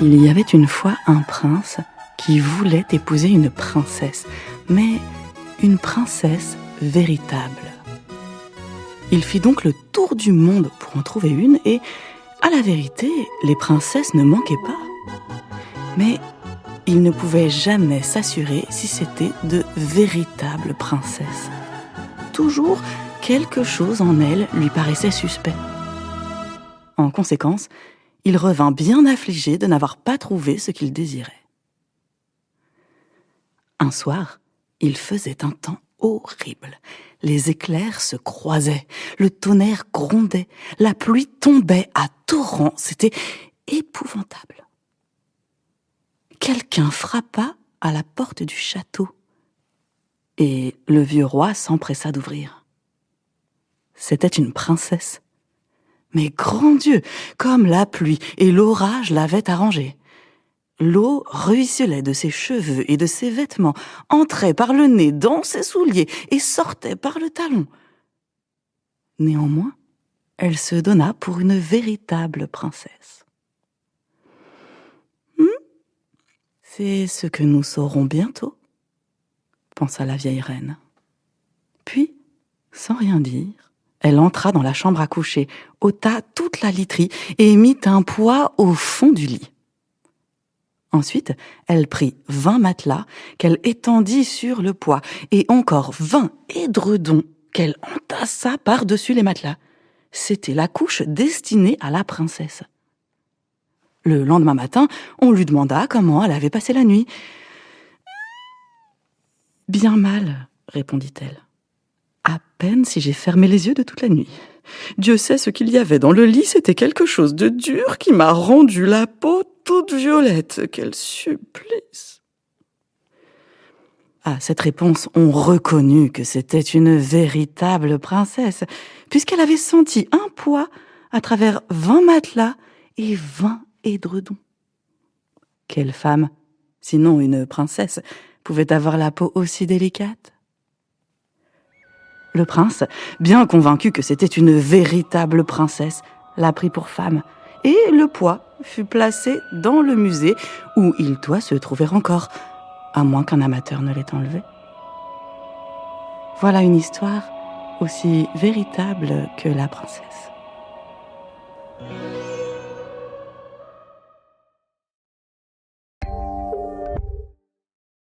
Il y avait une fois un prince qui voulait épouser une princesse, mais une princesse véritable. Il fit donc le tour du monde pour en trouver une et, à la vérité, les princesses ne manquaient pas. Mais il ne pouvait jamais s'assurer si c'était de véritables princesses. Toujours quelque chose en elles lui paraissait suspect. En conséquence, il revint bien affligé de n'avoir pas trouvé ce qu'il désirait. Un soir, il faisait un temps horrible. Les éclairs se croisaient, le tonnerre grondait, la pluie tombait à torrents, c'était épouvantable. Quelqu'un frappa à la porte du château, et le vieux roi s'empressa d'ouvrir. C'était une princesse. Mais grand Dieu, comme la pluie et l'orage l'avaient arrangée. L'eau ruisselait de ses cheveux et de ses vêtements, entrait par le nez dans ses souliers et sortait par le talon. Néanmoins, elle se donna pour une véritable princesse. C'est ce que nous saurons bientôt, pensa la vieille reine. Puis, sans rien dire, elle entra dans la chambre à coucher, ôta toute la literie et mit un poids au fond du lit. Ensuite, elle prit 20 matelas qu'elle étendit sur le poids et encore 20 édredons qu'elle entassa par-dessus les matelas. C'était la couche destinée à la princesse. Le lendemain matin, on lui demanda comment elle avait passé la nuit. « Bien mal, répondit-elle. À peine si j'ai fermé les yeux de toute la nuit. Dieu sait ce qu'il y avait dans le lit, c'était quelque chose de dur qui m'a rendu la peau toute violette. Quel supplice !» À cette réponse, on reconnut que c'était une véritable princesse, puisqu'elle avait senti un poids à travers 20 matelas et 20 édredons. Quelle femme, sinon une princesse, pouvait avoir la peau aussi délicate ? Le prince, bien convaincu que c'était une véritable princesse, la prit pour femme, et le poids fut placé dans le musée où il doit se trouver encore, à moins qu'un amateur ne l'ait enlevé. Voilà une histoire aussi véritable que la princesse.